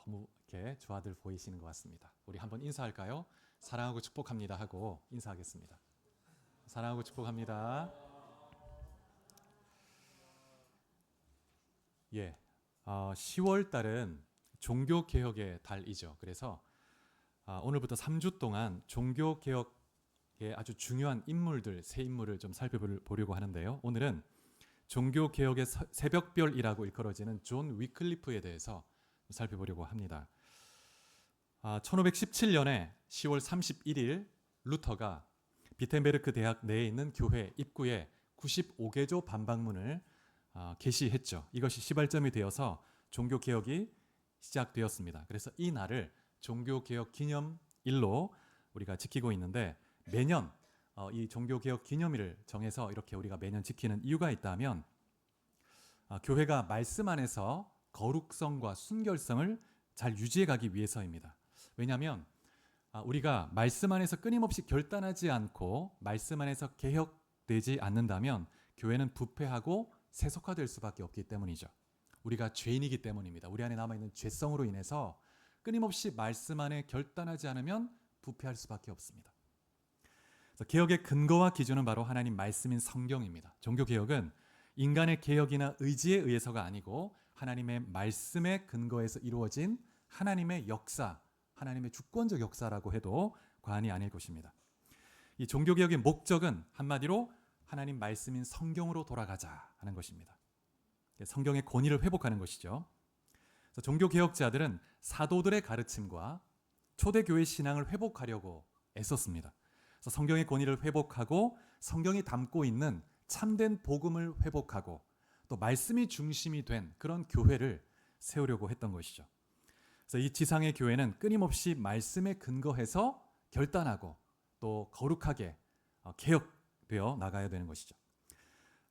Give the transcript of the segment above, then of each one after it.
너무 이렇게 주아들 보이시는 것 같습니다. 우리 한번 인사할까요? 사랑하고 축복합니다 하고 인사하겠습니다. 사랑하고 축복합니다. 예, 10월 달은 종교개혁의 달이죠. 그래서 오늘부터 3주 동안 종교개혁의 아주 중요한 인물들, 세 인물을 좀 살펴보려고 하는데요. 오늘은 종교개혁의 새벽별이라고 일컬어지는 존 위클리프에 대해서 살펴보려고 합니다. 1517년에 10월 31일 루터가 비텐베르크 대학 내에 있는 교회 입구에 95개조 반박문을 게시했죠. 이것이 시발점이 되어서 종교개혁이 시작되었습니다. 그래서 이 날을 종교개혁 기념일로 우리가 지키고 있는데, 매년 이 종교개혁 기념일을 정해서 이렇게 우리가 매년 지키는 이유가 있다면, 교회가 말씀 안에서 거룩성과 순결성을 잘 유지해 가기 위해서입니다. 왜냐하면 우리가 말씀 안에서 끊임없이 결단하지 않고 말씀 안에서 개혁되지 않는다면 교회는 부패하고 세속화될 수밖에 없기 때문이죠. 우리가 죄인이기 때문입니다. 우리 안에 남아있는 죄성으로 인해서 끊임없이 말씀 안에 결단하지 않으면 부패할 수밖에 없습니다. 그래서 개혁의 근거와 기준은 바로 하나님 말씀인 성경입니다. 종교개혁은 인간의 개혁이나 의지에 의해서가 아니고 하나님의 말씀의 근거에서 이루어진 하나님의 역사, 하나님의 주권적 역사라고 해도 과언이 아닐 것입니다. 이 종교개혁의 목적은 한마디로 하나님 말씀인 성경으로 돌아가자 하는 것입니다. 성경의 권위를 회복하는 것이죠. 그래서 종교개혁자들은 사도들의 가르침과 초대교회 신앙을 회복하려고 애썼습니다. 그래서 성경의 권위를 회복하고 성경이 담고 있는 참된 복음을 회복하고 또 말씀이 중심이 된 그런 교회를 세우려고 했던 것이죠. 그래서 이 지상의 교회는 끊임없이 말씀에 근거해서 결단하고 또 거룩하게 개혁되어 나가야 되는 것이죠.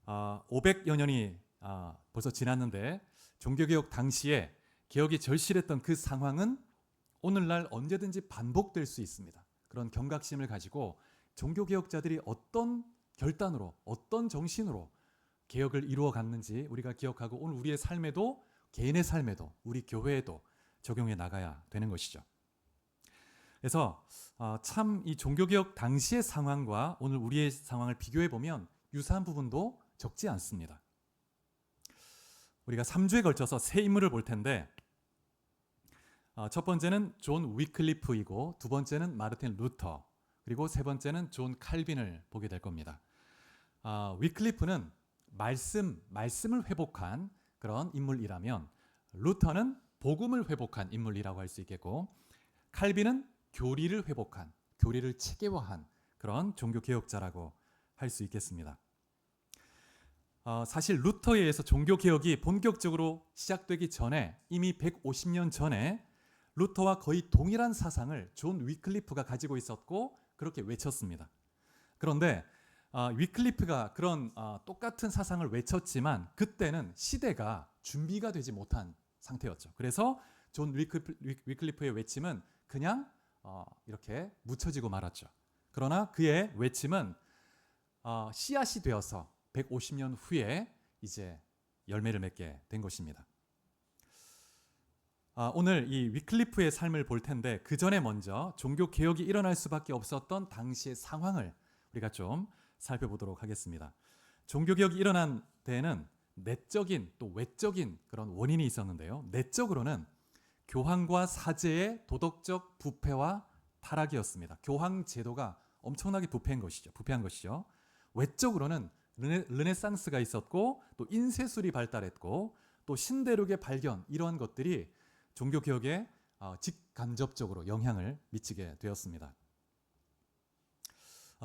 500여 년이 벌써 지났는데 종교개혁 당시에 개혁이 절실했던 그 상황은 오늘날 언제든지 반복될 수 있습니다. 그런 경각심을 가지고 종교개혁자들이 어떤 결단으로, 어떤 정신으로 개혁을 이루어 갔는지 우리가 기억하고 오늘 우리의 삶에도, 개인의 삶에도, 우리 교회에도 적용해 나가야 되는 것이죠. 그래서 참 이 종교개혁 당시의 상황과 오늘 우리의 상황을 비교해 보면 유사한 부분도 적지 않습니다. 우리가 3주에 걸쳐서 세 인물을 볼 텐데, 첫 번째는 존 위클리프이고 두 번째는 마르틴 루터, 그리고 세 번째는 존 칼빈을 보게 될 겁니다. 위클리프는 말씀을 회복한 그런 인물이라면, 루터는 복음을 회복한 인물이라고 할 수 있겠고, 칼빈은 교리를 회복한, 교리를 체계화한 그런 종교개혁자라고 할 수 있겠습니다. 사실 루터에 의해서 종교개혁이 본격적으로 시작되기 전에, 이미 150년 전에 루터와 거의 동일한 사상을 존 위클리프가 가지고 있었고 그렇게 외쳤습니다. 그런데 위클리프가 그런 똑같은 사상을 외쳤지만 그때는 시대가 준비가 되지 못한 상태였죠. 그래서 존 위클리프의 외침은 그냥 이렇게 묻혀지고 말았죠. 그러나 그의 외침은 씨앗이 되어서 150년 후에 이제 열매를 맺게 된 것입니다. 오늘 이 위클리프의 삶을 볼 텐데, 그 전에 먼저 종교개혁이 일어날 수밖에 없었던 당시의 상황을 우리가 좀 살펴보도록 하겠습니다. 종교개혁이 일어난 데에는 내적인 또 외적인 그런 원인이 있었는데요. 내적으로는 교황과 사제의 도덕적 부패와 타락이었습니다. 교황 제도가 엄청나게 부패한 것이죠. 외적으로는 르네상스가 있었고 또 인쇄술이 발달했고 또 신대륙의 발견, 이러한 것들이 종교개혁에 직간접적으로 영향을 미치게 되었습니다.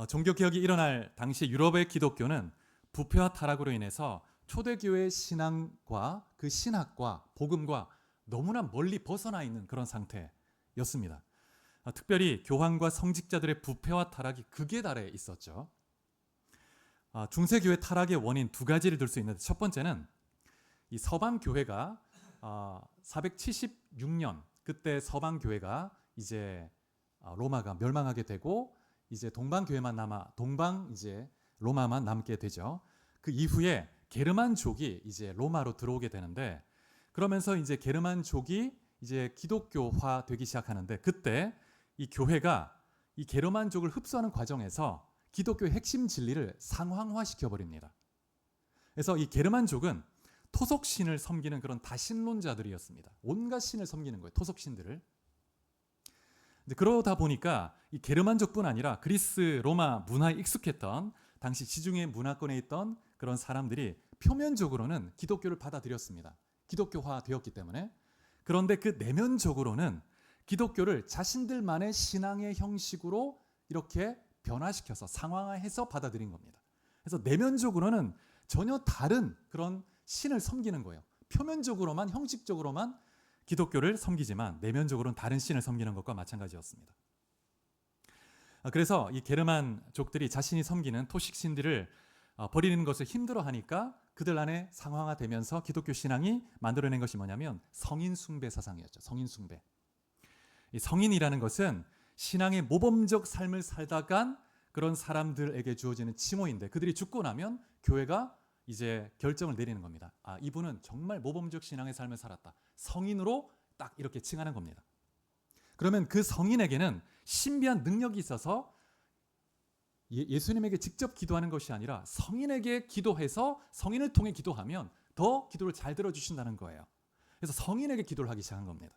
종교개혁이 일어날 당시 유럽의 기독교는 부패와 타락으로 인해서 초대교회의 신앙과 그 신학과 복음과 너무나 멀리 벗어나 있는 그런 상태였습니다. 특별히 교황과 성직자들의 부패와 타락이 극에 달해 있었죠. 중세교회 타락의 원인 두 가지를 들 수 있는데, 첫 번째는 이 서방교회가 476년 그때 서방교회가 이제 로마가 멸망하게 되고 이제 동방교회만 남아 로마만 남게 되죠. 그 이후에 게르만족이 이제 로마로 들어오게 되는데, 그러면서 이제 게르만족이 이제 기독교화 되기 시작하는데, 그때 이 교회가 이 게르만족을 흡수하는 과정에서 기독교의 핵심 진리를 상황화시켜 버립니다. 그래서 이 게르만족은 토속신을 섬기는 그런 다신론자들이었습니다. 온갖 신을 섬기는 거예요. 토속신들을. 근데 그러다 보니까 이 게르만족뿐 아니라 그리스, 로마 문화에 익숙했던 당시 지중해 문화권에 있던 그런 사람들이 표면적으로는 기독교를 받아들였습니다. 기독교화 되었기 때문에. 그런데 그 내면적으로는 기독교를 자신들만의 신앙의 형식으로 이렇게 변화시켜서 상황화해서 받아들인 겁니다. 그래서 내면적으로는 전혀 다른 그런 신을 섬기는 거예요. 표면적으로만, 형식적으로만 기독교를 섬기지만 내면적으로는 다른 신을 섬기는 것과 마찬가지였습니다. 그래서 이 게르만족들이 자신이 섬기는 토식신들을 버리는 것을 힘들어하니까 그들 안에 상황화되면서 기독교 신앙이 만들어낸 것이 뭐냐면 성인 숭배 사상이었죠. 성인 숭배. 이 성인이라는 것은 신앙의 모범적 삶을 살다간 그런 사람들에게 주어지는 칭호인데, 그들이 죽고 나면 교회가 이제 결정을 내리는 겁니다. 이분은 정말 모범적 신앙의 삶을 살았다. 성인으로 딱 이렇게 칭하는 겁니다. 그러면 그 성인에게는 신비한 능력이 있어서 예수님에게 직접 기도하는 것이 아니라 성인에게 기도해서 성인을 통해 기도하면 더 기도를 잘 들어주신다는 거예요. 그래서 성인에게 기도를 하기 시작한 겁니다.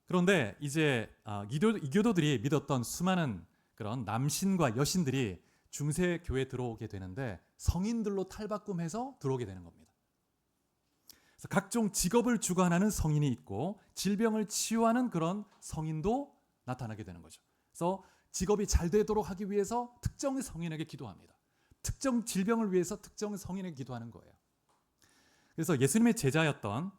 그런데 이제 이교도들이 믿었던 수많은 그런 남신과 여신들이 중세 교회에 들어오게 되는데 성인들로 탈바꿈해서 들어오게 되는 겁니다. 그래서 각종 직업을 주관하는 성인이 있고 질병을 치유하는 그런 성인도 나타나게 되는 거죠. 그래서 직업이 잘 되도록 하기 위해서 특정 성인에게 기도합니다. 특정 질병을 위해서 특정 성인에게 기도하는 거예요. 그래서 예수님의 제자였던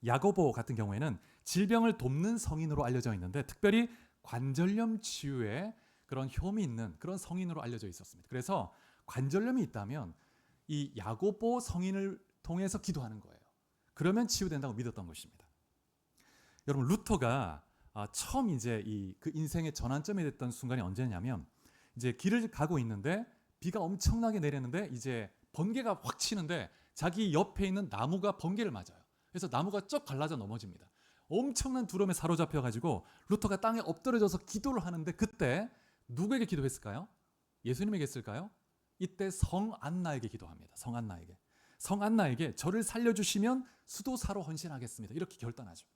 야고보 같은 경우에는 질병을 돕는 성인으로 알려져 있는데 특별히 관절염 치유에 그런 효험이 있는 그런 성인으로 알려져 있었습니다. 그래서 관절염이 있다면 이 야고보 성인을 통해서 기도하는 거예요. 그러면 치유된다고 믿었던 것입니다. 여러분, 루터가 처음 이제 그 인생의 전환점이 됐던 순간이 언제냐면 이제 길을 가고 있는데 비가 엄청나게 내리는데 이제 번개가 확 치는데 자기 옆에 있는 나무가 번개를 맞아요. 그래서 나무가 쩍 갈라져 넘어집니다. 엄청난 두려움에 사로잡혀 가지고 루터가 땅에 엎드려져서 기도를 하는데 그때 누구에게 기도했을까요? 예수님에게 했을까요? 이때 성안나에게 기도합니다. 성안나에게. 성안나에게 저를 살려주시면 수도사로 헌신하겠습니다. 이렇게 결단하죠.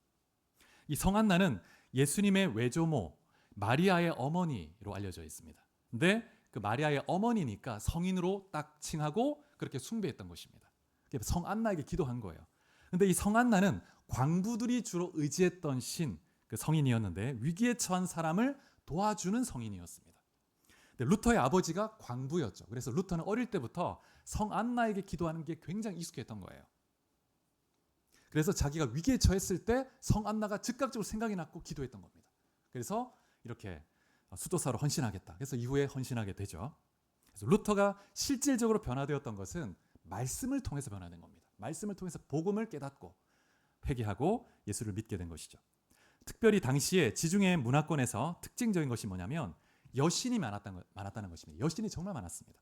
이 성안나는 예수님의 외조모 마리아의 어머니로 알려져 있습니다. 근데 그 마리아의 어머니니까 성인으로 딱 칭하고 그렇게 숭배했던 것입니다. 성안나에게 기도한 거예요. 근데 이 성안나는 광부들이 주로 의지했던 그 성인이었는데 위기에 처한 사람을 도와주는 성인이었습니다. 근데 루터의 아버지가 광부였죠. 그래서 루터는 어릴 때부터 성안나에게 기도하는 게 굉장히 익숙했던 거예요. 그래서 자기가 위기에 처했을 때 성안나가 즉각적으로 생각이 났고 기도했던 겁니다. 그래서 이렇게 수도사로 헌신하겠다. 그래서 이후에 헌신하게 되죠. 그래서 루터가 실질적으로 변화되었던 것은 말씀을 통해서 변화된 겁니다. 말씀을 통해서 복음을 깨닫고 회개하고 예수를 믿게 된 것이죠. 특별히 당시에 지중해 문화권에서 특징적인 것이 뭐냐면 여신이 많았다는 것입니다. 여신이 정말 많았습니다.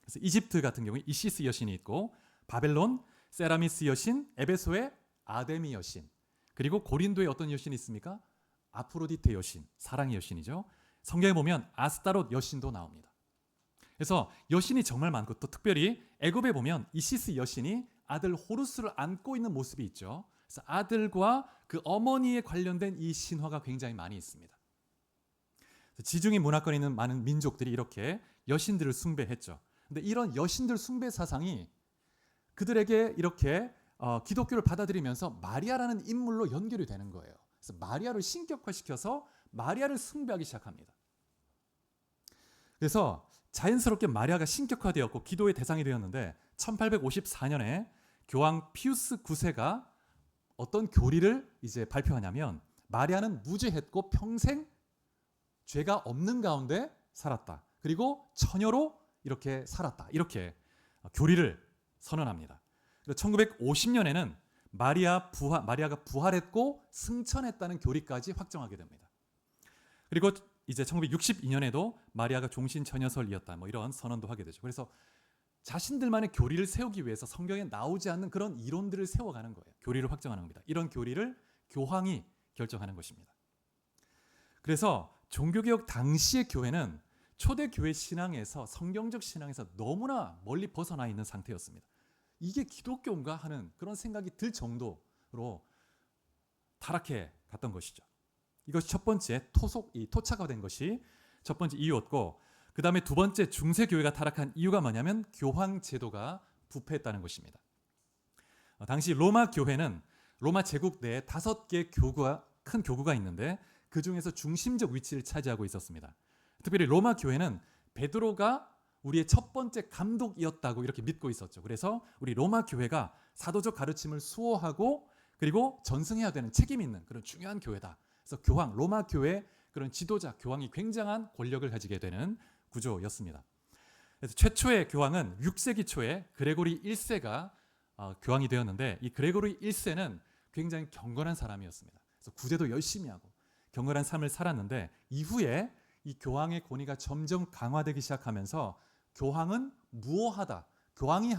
그래서 이집트 같은 경우에 이시스 여신이 있고 바벨론 세라미스 여신, 에베소의 아데미 여신, 그리고 고린도에 어떤 여신이 있습니까? 아프로디테 여신, 사랑의 여신이죠. 성경에 보면 아스타롯 여신도 나옵니다. 그래서 여신이 정말 많고 또 특별히 애굽에 보면 이시스 여신이 아들 호루스를 안고 있는 모습이 있죠. 그래서 아들과 그 어머니에 관련된 이 신화가 굉장히 많이 있습니다. 지중해 문화권에 있는 많은 민족들이 이렇게 여신들을 숭배했죠. 근데 이런 여신들 숭배 사상이 그들에게 이렇게 기독교를 받아들이면서 마리아라는 인물로 연결이 되는 거예요. 그래서 마리아를 신격화시켜서 마리아를 숭배하기 시작합니다. 그래서 자연스럽게 마리아가 신격화되었고 기도의 대상이 되었는데 1854년에 교황 피우스 9세가 어떤 교리를 이제 발표하냐면 마리아는 무죄했고 평생 죄가 없는 가운데 살았다. 그리고 처녀로 이렇게 살았다. 이렇게 교리를 선언합니다. 1950년에는 마리아가 부활했고 승천했다는 교리까지 확정하게 됩니다. 그리고 이제 1962년에도 마리아가 종신 처녀설이었다. 이런 선언도 하게 되죠. 그래서 자신들만의 교리를 세우기 위해서 성경에 나오지 않는 그런 이론들을 세워가는 거예요. 교리를 확정하는 겁니다. 이런 교리를 교황이 결정하는 것입니다. 그래서 종교개혁 당시의 교회는 초대교회 신앙에서, 성경적 신앙에서 너무나 멀리 벗어나 있는 상태였습니다. 이게 기독교인가 하는 그런 생각이 들 정도로 타락해 갔던 것이죠. 이것이 첫 번째 토착화된 것이 첫 번째 이유였고, 그 다음에 두 번째 중세교회가 타락한 이유가 뭐냐면 교황 제도가 부패했다는 것입니다. 당시 로마 교회는 로마 제국 내에 5개의 큰 교구가 있는데 그 중에서 중심적 위치를 차지하고 있었습니다. 특별히 로마 교회는 베드로가 우리의 첫 번째 감독이었다고 이렇게 믿고 있었죠. 그래서 우리 로마 교회가 사도적 가르침을 수호하고 그리고 전승해야 되는 책임 있는 그런 중요한 교회다. 그래서 교황, 로마 교회 그런 지도자, 교황이 굉장한 권력을 가지게 되는 구조였습니다. 그래서 최초의 교황은 6세기 초에 그레고리 1세가 교황이 되었는데, 이 그레고리 1세는 굉장히 경건한 사람이었습니다. 그래서 구제도 열심히 하고 경건한 삶을 살았는데, 이후에 이 교황의 권위가 점점 강화되기 시작하면서 교황은 무오하다, 교황이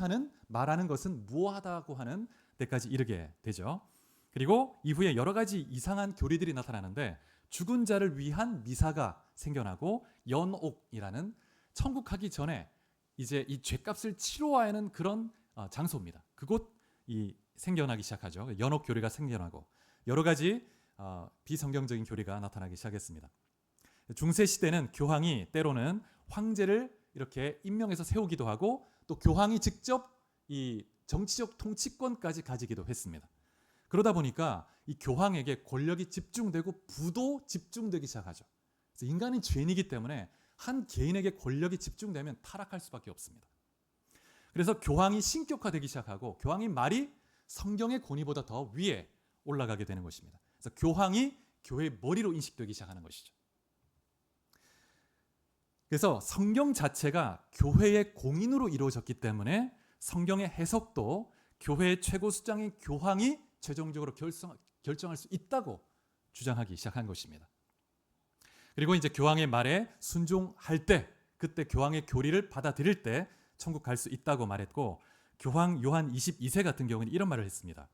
말하는 것은 무오하다고 하는 데까지 이르게 되죠. 그리고 이후에 여러 가지 이상한 교리들이 나타나는데, 죽은 자를 위한 미사가 생겨나고 연옥이라는 천국 가기 전에 이제 이 죄값을 치러야 하는 그런 장소입니다. 그곳이 생겨나기 시작하죠. 연옥 교리가 생겨나고 여러 가지 비성경적인 교리가 나타나기 시작했습니다. 중세 시대는 교황이 때로는 황제를 이렇게 임명해서 세우기도 하고, 또 교황이 직접 이 정치적 통치권까지 가지기도 했습니다. 그러다 보니까 이 교황에게 권력이 집중되고 부도 집중되기 시작하죠. 그래서 인간은 죄인이기 때문에 한 개인에게 권력이 집중되면 타락할 수밖에 없습니다. 그래서 교황이 신격화되기 시작하고 교황의 말이 성경의 권위보다 더 위에 올라가게 되는 것입니다. 그래서 교황이 교회의 머리로 인식되기 시작하는 것이죠. 그래서 성경 자체가 교회의 공인으로 이루어졌기 때문에 성경의 해석도 교회의 최고 수장인 교황이 최종적으로 결정할 수 있다고 주장하기 시작한 것입니다. 그리고 이제 교황의 말에 순종할 때, 그때 교황의 교리를 받아들일 때 천국 갈 수 있다고 말했고, 교황 요한 22세 같은 경우는 이런 말을 했습니다.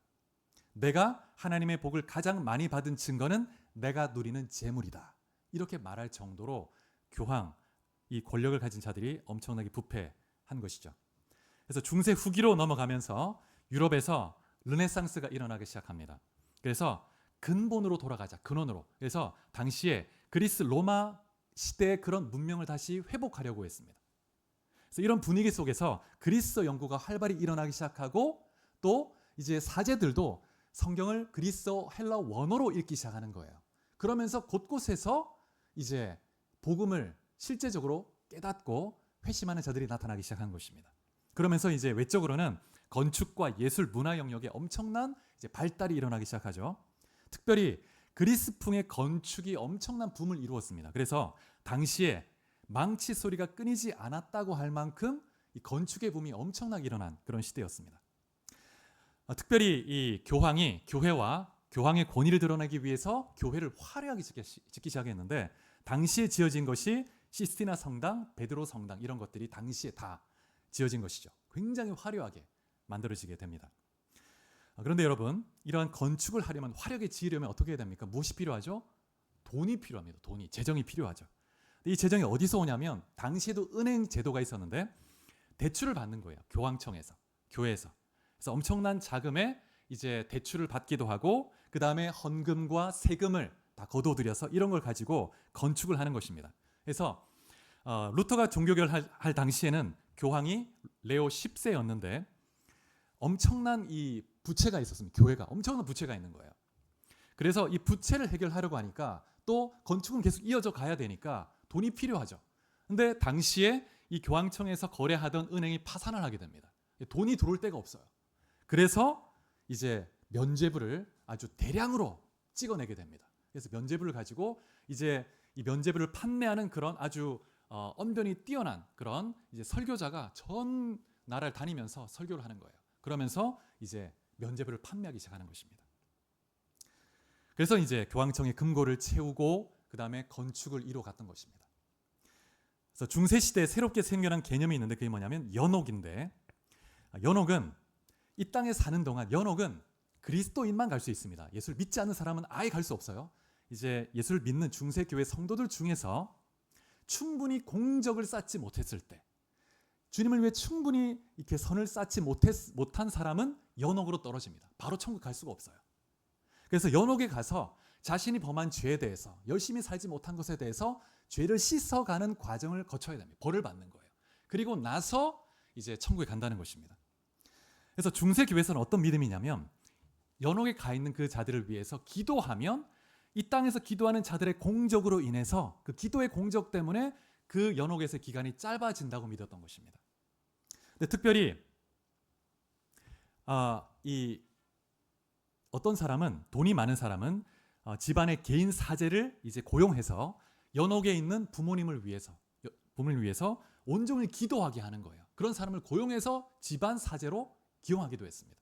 내가 하나님의 복을 가장 많이 받은 증거는 내가 누리는 재물이다. 이렇게 말할 정도로 교황, 이 권력을 가진 자들이 엄청나게 부패한 것이죠. 그래서 중세 후기로 넘어가면서 유럽에서 르네상스가 일어나기 시작합니다. 그래서 근본으로 돌아가자, 근원으로. 그래서 당시에 그리스 로마 시대의 그런 문명을 다시 회복하려고 했습니다. 그래서 이런 분위기 속에서 그리스 연구가 활발히 일어나기 시작하고, 또 이제 사제들도 성경을 그리스어 헬라 원어로 읽기 시작하는 거예요. 그러면서 곳곳에서 이제 복음을 실제적으로 깨닫고 회심하는 자들이 나타나기 시작한 것입니다. 그러면서 이제 외적으로는 건축과 예술, 문화 영역에 엄청난 이제 발달이 일어나기 시작하죠. 특별히 그리스풍의 건축이 엄청난 붐을 이루었습니다. 그래서 당시에 망치 소리가 끊이지 않았다고 할 만큼 이 건축의 붐이 엄청나게 일어난 그런 시대였습니다. 특별히 이 교황이 교회와 교황의 권위를 드러내기 위해서 교회를 화려하게 짓기 시작했는데, 당시에 지어진 것이 시스티나 성당, 베드로 성당, 이런 것들이 당시에 다 지어진 것이죠. 굉장히 화려하게 만들어지게 됩니다. 그런데 여러분, 이러한 건축을 하려면, 화려하게 지으려면 어떻게 해야 됩니까? 무엇이 필요하죠? 돈이 필요합니다. 돈이, 재정이 필요하죠. 이 재정이 어디서 오냐면, 당시에도 은행 제도가 있었는데 대출을 받는 거예요. 교황청에서, 교회에서. 그래서 엄청난 자금에 이제 대출을 받기도 하고, 그 다음에 헌금과 세금을 다 거둬들여서 이런 걸 가지고 건축을 하는 것입니다. 그래서 루터가 종교개혁할 당시에는 교황이 레오 10세였는데 엄청난 이 부채가 있었습니다. 교회가 엄청난 부채가 있는 거예요. 그래서 이 부채를 해결하려고 하니까 또 건축은 계속 이어져 가야 되니까 돈이 필요하죠. 근데 당시에 이 교황청에서 거래하던 은행이 파산을 하게 됩니다. 돈이 들어올 데가 없어요. 그래서 이제 면죄부를 아주 대량으로 찍어내게 됩니다. 그래서 면죄부를 가지고 이제 이 면죄부를 판매하는 그런 아주 언변이 뛰어난 그런 이제 설교자가 전 나라를 다니면서 설교를 하는 거예요. 그러면서 이제 면죄부를 판매하기 시작하는 것입니다. 그래서 이제 교황청의 금고를 채우고 그 다음에 건축을 이뤄갔던 것입니다. 그래서 중세 시대에 새롭게 생겨난 개념이 있는데 그게 뭐냐면 연옥인데, 연옥은 이 땅에 사는 동안 연옥은 그리스도인만 갈 수 있습니다. 예수를 믿지 않는 사람은 아예 갈 수 없어요. 이제 예수를 믿는 중세교회 성도들 중에서 충분히 공적을 쌓지 못했을 때, 주님을 위해 충분히 이렇게 선을 쌓지 못한 사람은 연옥으로 떨어집니다. 바로 천국 갈 수가 없어요. 그래서 연옥에 가서 자신이 범한 죄에 대해서, 열심히 살지 못한 것에 대해서 죄를 씻어가는 과정을 거쳐야 됩니다. 벌을 받는 거예요. 그리고 나서 이제 천국에 간다는 것입니다. 그래서 중세교회에서는 어떤 믿음이냐면, 연옥에 가 있는 그 자들을 위해서 기도하면 이 땅에서 기도하는 자들의 공적으로 인해서 그 기도의 공적 때문에 그 연옥에서의 기간이 짧아진다고 믿었던 것입니다. 근데 특별히 이 어떤 사람은, 돈이 많은 사람은 집안의 개인 사제를 이제 고용해서 연옥에 있는 부모님을 위해서 온종일 기도하게 하는 거예요. 그런 사람을 고용해서 집안 사제로 기용하기도 했습니다.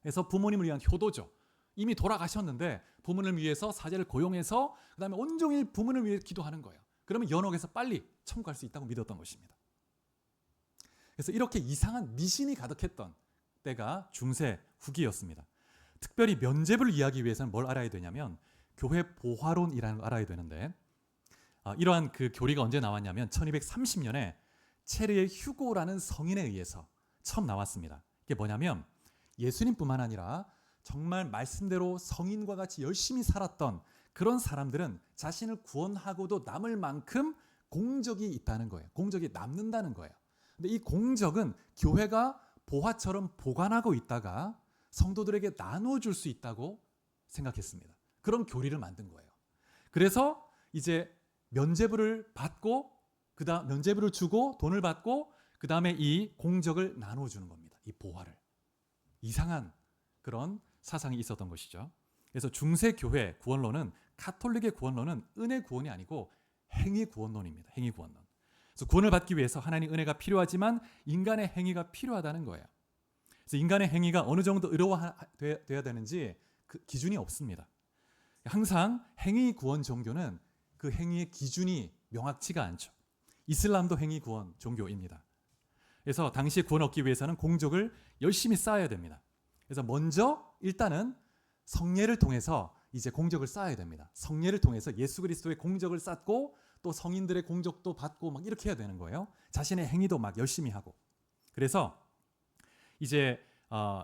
그래서 부모님을 위한 효도죠. 이미 돌아가셨는데 부모님을 위해서 사제를 고용해서 그다음에 온종일 부모님을 위해 기도하는 거예요. 그러면 연옥에서 빨리 천국 갈 수 있다고 믿었던 것입니다. 그래서 이렇게 이상한 미신이 가득했던 때가 중세 후기였습니다. 특별히 면죄부를 이해하기 위해서는 뭘 알아야 되냐면 교회 보화론이라는 걸 알아야 되는데, 이러한 그 교리가 언제 나왔냐면 1230년에 체르의 휴고라는 성인에 의해서 처음 나왔습니다. 이게 뭐냐면 예수님뿐만 아니라 정말 말씀대로 성인과 같이 열심히 살았던 그런 사람들은 자신을 구원하고도 남을 만큼 공적이 있다는 거예요. 공적이 남는다는 거예요. 근데 이 공적은 교회가 보화처럼 보관하고 있다가 성도들에게 나눠줄 수 있다고 생각했습니다. 그런 교리를 만든 거예요. 그래서 이제 면죄부를 받고, 그다음 면죄부를 주고 돈을 받고, 그 다음에 이 공적을 나눠주는 겁니다. 이 보화를. 이상한 그런 사상이 있었던 것이죠. 그래서 중세 교회 구원론은, 가톨릭의 구원론은 은혜 구원이 아니고 행위 구원론입니다. 행위 구원론. 그래서 구원을 받기 위해서 하나님 은혜가 필요하지만 인간의 행위가 필요하다는 거예요. 그래서 인간의 행위가 어느 정도 의로워야 되는지 그 기준이 없습니다. 항상 행위 구원 종교는 그 행위의 기준이 명확치가 않죠. 이슬람도 행위 구원 종교입니다. 그래서 당시 구원 얻기 위해서는 공적을 열심히 쌓아야 됩니다. 그래서 먼저 일단은 성례를 통해서 이제 공적을 쌓아야 됩니다. 성례를 통해서 예수 그리스도의 공적을 쌓고 또 성인들의 공적도 받고 막 이렇게 해야 되는 거예요. 자신의 행위도 막 열심히 하고. 그래서 이제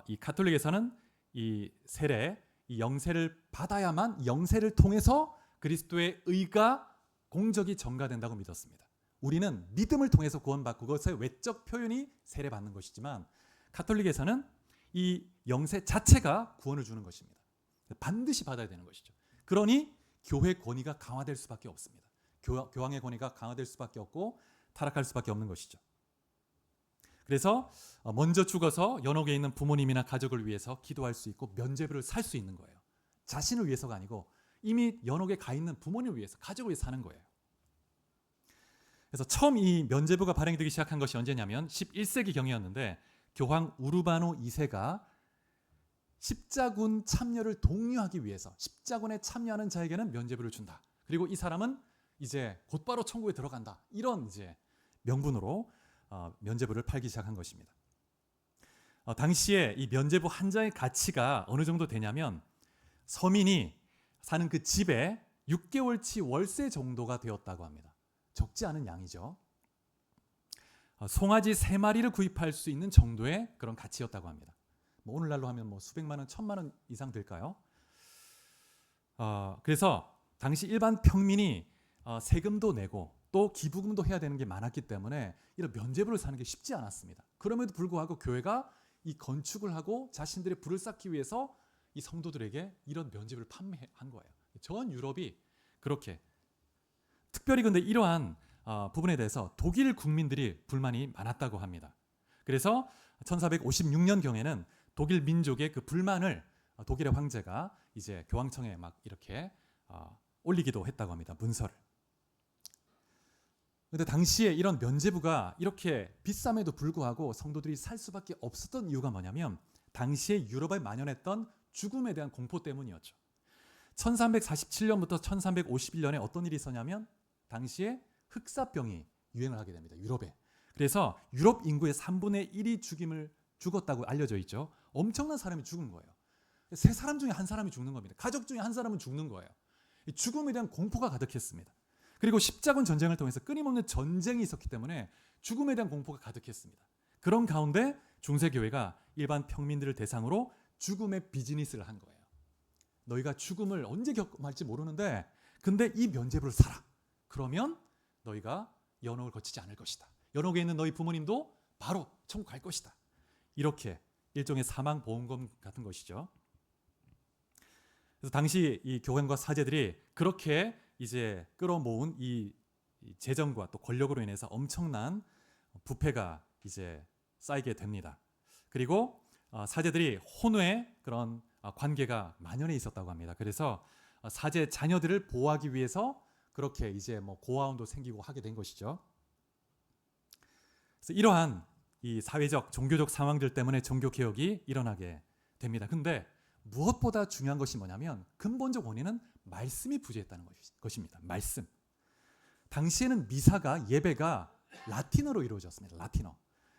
이 가톨릭에서는 이 세례, 이 영세를 받아야만 영세를 통해서 그리스도의 의가 공적이 전가된다고 믿었습니다. 우리는 믿음을 통해서 구원받고 그것의 외적 표현이 세례 받는 것이지만 가톨릭에서는 이 영세 자체가 구원을 주는 것입니다. 반드시 받아야 되는 것이죠. 그러니 교회 권위가 강화될 수밖에 없습니다. 교황의 권위가 강화될 수밖에 없고 타락할 수밖에 없는 것이죠. 그래서 먼저 죽어서 연옥에 있는 부모님이나 가족을 위해서 기도할 수 있고 면죄부를 살 수 있는 거예요. 자신을 위해서가 아니고 이미 연옥에 가 있는 부모님을 위해서, 가족을 위해서 사는 거예요. 그래서 처음 이 면죄부가 발행되기 시작한 것이 언제냐면 11세기 경이었는데 교황 우르바노 2세가 십자군 참여를 독려하기 위해서 십자군에 참여하는 자에게는 면죄부를 준다. 그리고 이 사람은 이제 곧바로 천국에 들어간다. 이런 이제 명분으로 면죄부를 팔기 시작한 것입니다. 당시에 이 면죄부 한 장의 가치가 어느 정도 되냐면 서민이 사는 그 집에 6개월치 월세 정도가 되었다고 합니다. 적지 않은 양이죠. 송아지 3마리를 구입할 수 있는 정도의 그런 가치였다고 합니다. 뭐 오늘날로 하면 뭐 수백만 원, 1000만 원 이상 될까요? 그래서 당시 일반 평민이 세금도 내고 또 기부금도 해야 되는 게 많았기 때문에 이런 면죄부를 사는 게 쉽지 않았습니다. 그럼에도 불구하고 교회가 이 건축을 하고 자신들의 부를 쌓기 위해서 이 성도들에게 이런 면죄부를 판매한 거예요. 전 유럽이 그렇게. 특별히 근데 이러한 부분에 대해서 독일 국민들이 불만이 많았다고 합니다. 그래서 1456년경에는 독일 민족의 그 불만을 독일의 황제가 이제 교황청에 막 이렇게 올리기도 했다고 합니다. 문서를. 근데 당시에 이런 면죄부가 이렇게 비쌈에도 불구하고 성도들이 살 수밖에 없었던 이유가 뭐냐면 당시에 유럽에 만연했던 죽음에 대한 공포 때문이었죠. 1347년부터 1351년에 어떤 일이 있었냐면 당시에 흑사병이 유행을 하게 됩니다. 유럽에. 그래서 유럽 인구의 3분의 1이 죽었다고 알려져 있죠. 엄청난 사람이 죽은 거예요. 세 사람 중에 한 사람이 죽는 겁니다. 가족 중에 한 사람은 죽는 거예요. 죽음에 대한 공포가 가득했습니다. 그리고 십자군 전쟁을 통해서 끊임없는 전쟁이 있었기 때문에 죽음에 대한 공포가 가득했습니다. 그런 가운데 중세교회가 일반 평민들을 대상으로 죽음의 비즈니스를 한 거예요. 너희가 죽음을 언제 경험할지 모르는데 근데 이 면죄부를 사라. 그러면 너희가 연옥을 거치지 않을 것이다. 연옥에 있는 너희 부모님도 바로 천국 갈 것이다. 이렇게 일종의 사망보험금 같은 것이죠. 그래서 당시 이 교황과 사제들이 그렇게 이제 끌어모은 이 재정과 또 권력으로 인해서 엄청난 부패가 이제 쌓이게 됩니다. 그리고 사제들이 혼외 그런 관계가 만연해 있었다고 합니다. 그래서 사제 자녀들을 보호하기 위해서 그렇게 이제 뭐 고아원도 생기고 하게 된 것이죠. 그래서 이러한 이 사회적 종교적 상황들 때문에 종교 개혁이 일어나게 됩니다. 근데 무엇보다 중요한 것이 뭐냐면 근본적 원인은 말씀이 부재했다는 것입니다. 말씀. 당시에는 미사가 예배가 라틴어로 이루어졌습니다. 라틴어.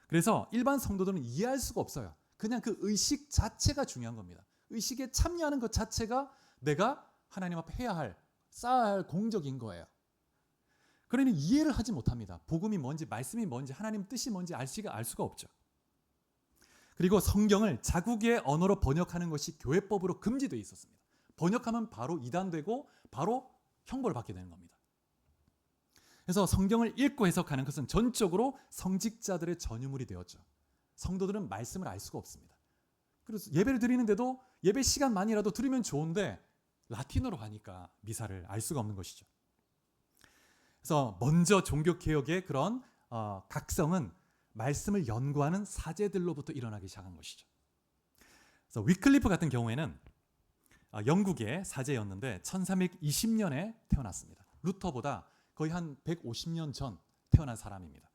그래서 일반 성도들은 이해할 수가 없어요. 그냥 그 의식 자체가 중요한 겁니다. 의식에 참여하는 것 자체가 내가 하나님 앞에 해야 할, 쌓아야 할 공적인 거예요. 그러니 이해를 하지 못합니다. 복음이 뭔지, 말씀이 뭔지, 하나님 뜻이 뭔지 알 수가 없죠. 그리고 성경을 자국의 언어로 번역하는 것이 교회법으로 금지되어 있었습니다. 번역하면 바로 이단되고 바로 형벌을 받게 되는 겁니다. 그래서 성경을 읽고 해석하는 것은 전적으로 성직자들의 전유물이 되었죠. 성도들은 말씀을 알 수가 없습니다. 그래서 예배를 드리는데도 예배 시간만이라도 들으면 좋은데 라틴어로 하니까 미사를 알 수가 없는 것이죠. 그래서 먼저 종교개혁의 그런 각성은 말씀을 연구하는 사제들로부터 일어나기 시작한 것이죠. 그래서 위클리프 같은 경우에는 영국의 사제였는데 1320년에 태어났습니다. 루터보다 거의 한 150년 전 태어난 사람입니다.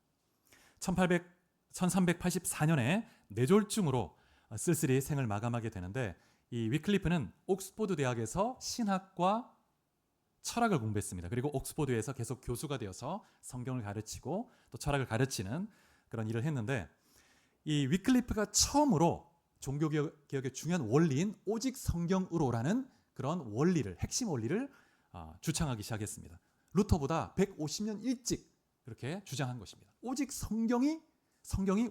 1384년에 뇌졸중으로 쓸쓸히 생을 마감하게 되는데 이 위클리프는 옥스포드 대학에서 신학과 철학을 공부했습니다. 그리고 옥스포드에서 계속 교수가 되어서 성경을 가르치고 또 철학을 가르치는 그런 일을 했는데 이 위클리프가 처음으로 종교개혁의 중요한 원리인 오직 성경으로라는 그런 원리를, 핵심 원리를 주창하기 시작했습니다. 루터보다 150년 일찍 그렇게 주장한 것입니다. 오직 성경이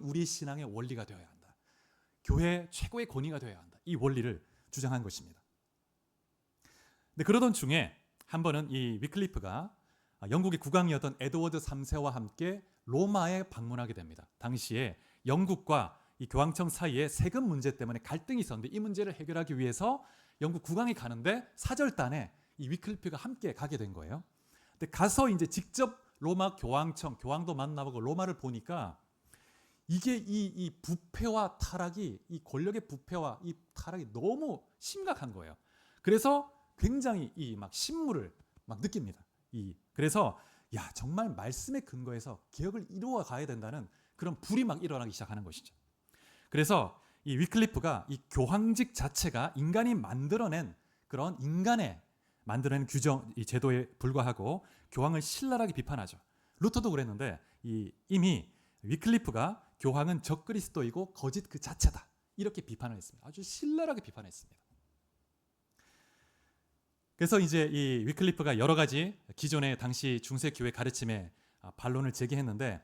우리 신앙의 원리가 되어야 한다. 교회의 최고의 권위가 되어야 한다. 이 원리를 주장한 것입니다. 근데 그러던 중에 한 번은 이 위클리프가 영국의 국왕이었던 에드워드 3세와 함께 로마에 방문하게 됩니다. 당시에 영국과 이 교황청 사이에 세금 문제 때문에 갈등이 있었는데 이 문제를 해결하기 위해서 영국 국왕이 가는데 사절단에 이 위클리프가 함께 가게 된 거예요. 근데 가서 이제 직접 로마 교황도 만나보고 로마를 보니까 이게 이 부패와 타락이, 이 권력의 부패와 이 타락이 너무 심각한 거예요. 그래서 굉장히 이 막 신물을 막 느낍니다. 그래서 야, 정말 말씀에 근거해서 개혁을 이루어 가야 된다는 그런 불이 막 일어나기 시작하는 것이죠. 그래서 이 위클리프가 이 교황직 자체가 인간이 만들어낸 그런 인간의 만들어낸 규정, 이 제도에 불과하고 교황을 신랄하게 비판하죠. 루터도 그랬는데 이미 위클리프가 교황은 적그리스도이고 거짓 그 자체다. 이렇게 비판을 했습니다. 아주 신랄하게 비판했습니다. 그래서 이제 이 위클리프가 여러 가지 기존의 당시 중세교회 가르침에 반론을 제기했는데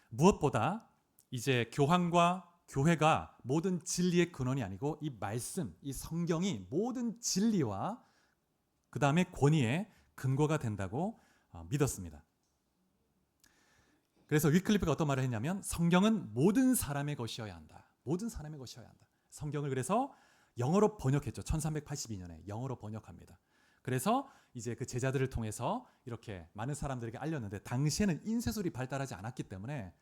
무엇보다 이제 교황과 교회가 모든 진리의 근원이 아니고 이 말씀, 이 성경이 모든 진리와 그 다음에 권위의 근거가 된다고 믿었습니다. 그래서 위클리프가 어떤 말을 했냐면 성경은 모든 사람의 것이어야 한다. 모든 사람의 것이어야 한다. 성경을 그래서 영어로 번역했죠. 1382년에 영어로 번역합니다. 그래서 이제 그 제자들을 통해서 이렇게 많은 사람들에게 알렸는데 당시에는 인쇄술이 발달하지 않았기 때문에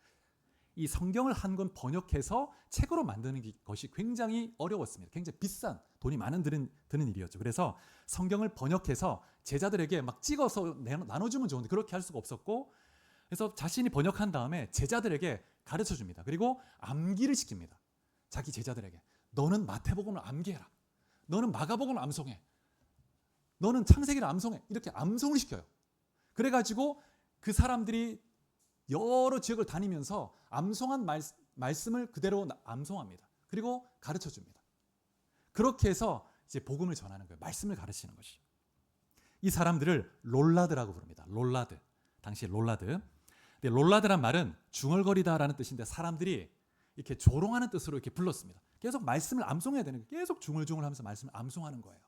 이 성경을 한 권 번역해서 책으로 만드는 것이 굉장히 어려웠습니다. 굉장히 비싼, 돈이 많은 드는 일이었죠. 그래서 성경을 번역해서 제자들에게 막 찍어서 나눠주면 좋은데 그렇게 할 수가 없었고, 그래서 자신이 번역한 다음에 제자들에게 가르쳐 줍니다. 그리고 암기를 시킵니다. 자기 제자들에게. 너는 마태복음을 암기해라. 너는 마가복음을 암송해. 너는 창세기를 암송해. 이렇게 암송을 시켜요. 그래가지고 그 사람들이 여러 지역을 다니면서 암송한 말씀을 그대로 암송합니다. 그리고 가르쳐 줍니다. 그렇게 해서 이제 복음을 전하는 거예요. 말씀을 가르치는 것이죠. 이 사람들을 롤라드라고 부릅니다. 롤라드. 당시 롤라드. 근데 롤라드란 말은 중얼거리다라는 뜻인데 사람들이 이렇게 조롱하는 뜻으로 이렇게 불렀습니다. 계속 말씀을 암송해야 되는 거예요. 계속 중얼중얼하면서 말씀을 암송하는 거예요.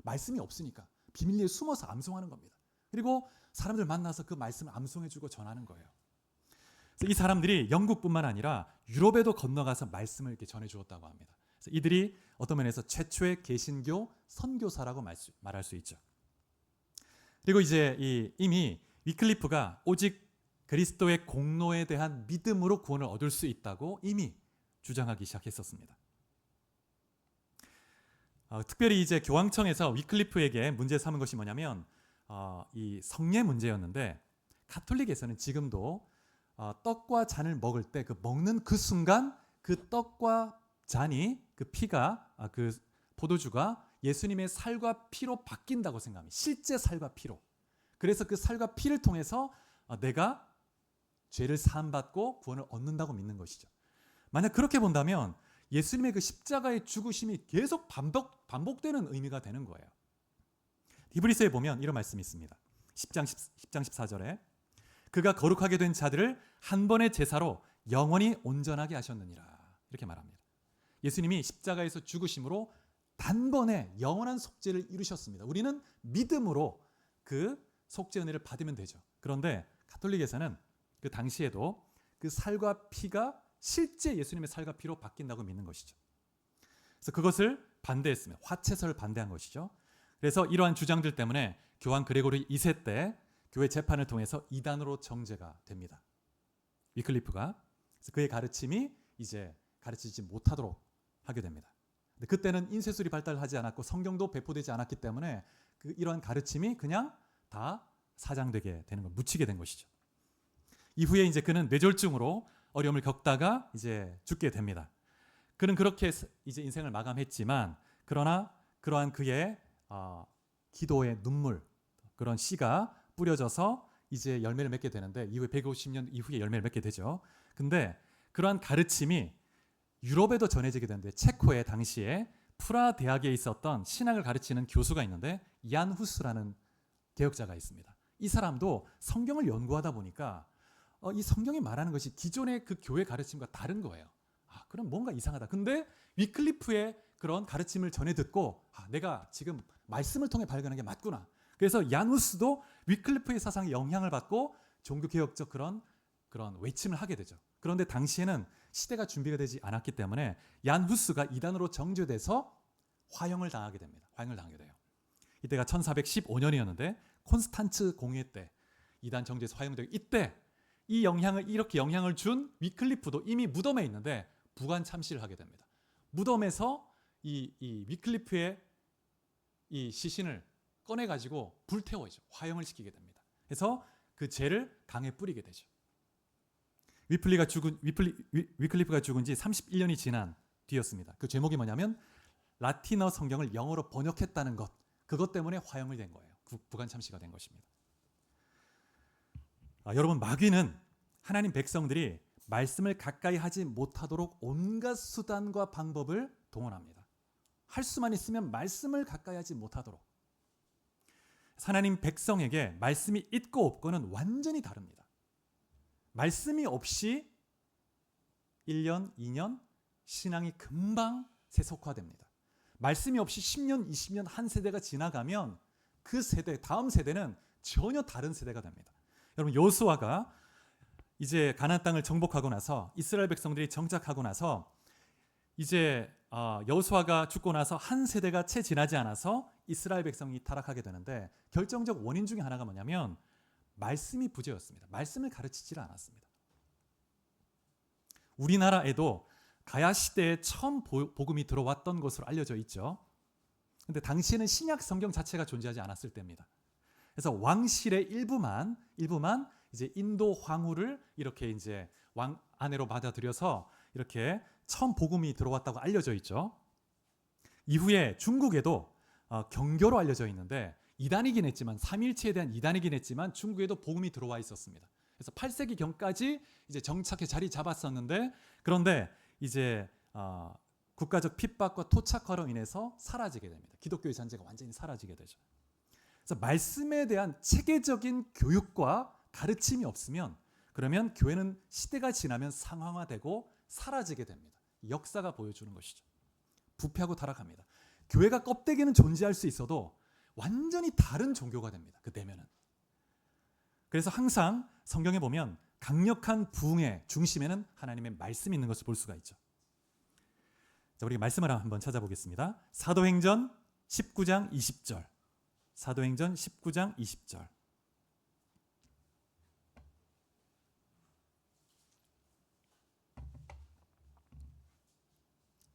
말씀이 없으니까 비밀리에 숨어서 암송하는 겁니다. 그리고 사람들 만나서 그 말씀을 암송해주고 전하는 거예요. 그래서 이 사람들이 영국뿐만 아니라 유럽에도 건너가서 말씀을 이렇게 전해주었다고 합니다. 그래서 이들이 어떤 면에서 최초의 개신교 선교사라고 말할 수 있죠. 그리고 이제 이미 위클리프가 오직 그리스도의 공로에 대한 믿음으로 구원을 얻을 수 있다고 이미 주장하기 시작했었습니다. 특별히 이제 교황청에서 위클리프에게 문제 삼은 것이 뭐냐면 이 성례 문제였는데 가톨릭에서는 지금도 떡과 잔을 먹을 때 그 먹는 그 순간 그 떡과 잔이 그 피가 그 포도주가 예수님의 살과 피로 바뀐다고 생각합니다. 실제 살과 피로. 그래서 그 살과 피를 통해서 내가 죄를 사함받고 구원을 얻는다고 믿는 것이죠. 만약 그렇게 본다면 예수님의 그 십자가의 죽으심이 계속 반복되는 의미가 되는 거예요. 히브리서에 보면 이런 말씀이 있습니다. 10장 14절에 그가 거룩하게 된 자들을 한 번의 제사로 영원히 온전하게 하셨느니라 이렇게 말합니다. 예수님이 십자가에서 죽으심으로 단번에 영원한 속죄를 이루셨습니다. 우리는 믿음으로 그 속죄 은혜를 받으면 되죠. 그런데 가톨릭에서는 그 당시에도 그 살과 피가 실제 예수님의 살과 피로 바뀐다고 믿는 것이죠. 그래서 그것을 반대했습니다. 화채설을 반대한 것이죠. 그래서 이러한 주장들 때문에 교황 그레고리 2세 때 교회 재판을 통해서 이단으로 정죄가 됩니다. 위클리프가. 그래서 그의 가르침이 이제 가르치지 못하도록 하게 됩니다. 근데 그때는 인쇄술이 발달하지 않았고 성경도 배포되지 않았기 때문에 이러한 가르침이 그냥 다 사장되게 되는 걸 묻히게 된 것이죠. 이후에 이제 그는 뇌졸중으로 어려움을 겪다가 이제 죽게 됩니다. 그는 그렇게 이제 인생을 마감했지만 그러나 그러한 그의 기도의 눈물 그런 씨가 뿌려져서 이제 열매를 맺게 되는데 이후에 150년 이후에 열매를 맺게 되죠. 근데 그러한 가르침이 유럽에도 전해지게 되는데 체코의 당시에 프라 대학에 있었던 신학을 가르치는 교수가 있는데 얀 후스라는 개혁자가 있습니다. 이 사람도 성경을 연구하다 보니까 이 성경이 말하는 것이 기존의 그 교회 가르침과 다른 거예요. 그럼 뭔가 이상하다. 근데 위클리프의 그런 가르침을 전해 듣고 내가 지금 말씀을 통해 발견한 게 맞구나. 그래서 야누스도 위클리프의 사상에 영향을 받고 종교개혁적 그런 외침을 하게 되죠. 그런데 당시에는 시대가 준비가 되지 않았기 때문에 얀 후스가 이단으로 정죄돼서 화형을 당하게 됩니다. 화형을 당하게 돼요. 이때가 1415년이었는데 콘스탄츠 공회 때 이단 정죄에서 화형되고 이때 이렇게 영향을 준 위클리프도 이미 무덤에 있는데 부관 참시를 하게 됩니다. 무덤에서 이 위클리프의 이 시신을 꺼내 가지고 불태워죠. 화형을 시키게 됩니다. 그래서 그 죄를 강에 뿌리게 되죠. 위클리프가 죽은 지 31년이 지난 뒤였습니다. 그 제목이 뭐냐면 라틴어 성경을 영어로 번역했다는 것. 그것 때문에 화형을 된 거예요. 부관 참시가 된 것입니다. 여러분 마귀는 하나님 백성들이 말씀을 가까이 하지 못하도록 온갖 수단과 방법을 동원합니다. 할 수만 있으면 말씀을 가까이 하지 못하도록. 하나님 백성에게 말씀이 있고 없고는 완전히 다릅니다. 말씀이 없이 1년, 2년 신앙이 금방 세속화됩니다. 말씀이 없이 10년, 20년 한 세대가 지나가면 그 세대, 다음 세대는 전혀 다른 세대가 됩니다. 여러분 여호수아가 이제 가나안 땅을 정복하고 나서 이스라엘 백성들이 정착하고 나서 이제 여호수아가 죽고 나서 한 세대가 채 지나지 않아서 이스라엘 백성이 타락하게 되는데 결정적 원인 중에 하나가 뭐냐면 말씀이 부재였습니다. 말씀을 가르치지 않았습니다. 우리나라에도 가야 시대에 처음 복음이 들어왔던 것으로 알려져 있죠. 근데 당시에는 신약 성경 자체가 존재하지 않았을 때입니다. 그래서 왕실의 일부만 이제 인도 황후를 이렇게 이제 왕 아내로 받아들여서 이렇게 처음 복음이 들어왔다고 알려져 있죠. 이후에 중국에도 경교로 알려져 있는데 이단이긴 했지만 삼일체에 대한 이단이긴 했지만 중국에도 복음이 들어와 있었습니다. 그래서 8세기 경까지 이제 정착해 자리 잡았었는데 그런데 이제 국가적 핍박과 토착화로 인해서 사라지게 됩니다. 기독교의 잔재가 완전히 사라지게 되죠. 그래서 말씀에 대한 체계적인 교육과 가르침이 없으면 그러면 교회는 시대가 지나면 상황화되고 사라지게 됩니다. 역사가 보여주는 것이죠. 부패하고 타락합니다. 교회가 껍데기는 존재할 수 있어도 완전히 다른 종교가 됩니다. 그 되면은. 그래서 항상 성경에 보면 강력한 부흥의 중심에는 하나님의 말씀이 있는 것을 볼 수가 있죠. 자, 우리 말씀을 한번 찾아보겠습니다. 사도행전 19장 20절. 사도행전 19장 20절.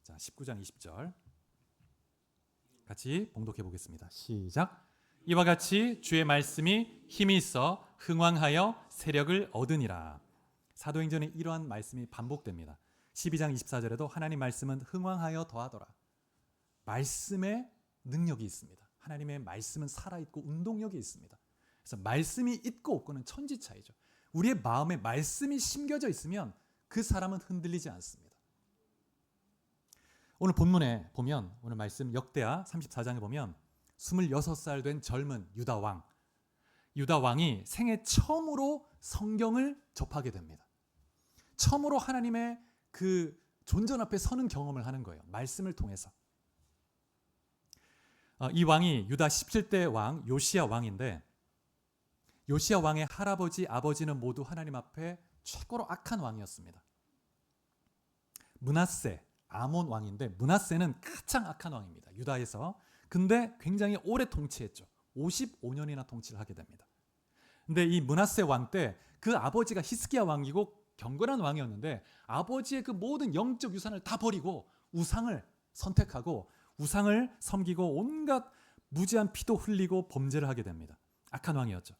자, 19장 20절. 같이 봉독해 보겠습니다. 시작. 이와 같이 주의 말씀이 힘이 있어 흥왕하여 세력을 얻으니라. 사도행전에 이러한 말씀이 반복됩니다. 12장 24절에도 하나님 말씀은 흥왕하여 더하더라. 말씀에 능력이 있습니다. 하나님의 말씀은 살아있고 운동력이 있습니다. 그래서 말씀이 있고 없고는 천지차이죠. 우리의 마음에 말씀이 심겨져 있으면 그 사람은 흔들리지 않습니다. 오늘 본문에 보면 오늘 말씀 역대하 34장에 보면 26살 된 젊은 유다 왕이 생애 처음으로 성경을 접하게 됩니다. 처음으로 하나님의 그 존전 앞에 서는 경험을 하는 거예요. 말씀을 통해서. 이 왕이 유다 17대 왕 요시야 왕인데 요시야 왕의 할아버지 아버지는 모두 하나님 앞에 최고로 악한 왕이었습니다. 므낫세 아몬 왕인데 므낫세는 가장 악한 왕입니다. 유다에서. 근데 굉장히 오래 통치했죠. 55년이나 통치를 하게 됩니다. 근데 이 므낫세 왕 때 그 아버지가 히스기야 왕이고 경건한 왕이었는데 아버지의 그 모든 영적 유산을 다 버리고 우상을 선택하고 우상을 섬기고 온갖 무지한 피도 흘리고 범죄를 하게 됩니다. 악한 왕이었죠.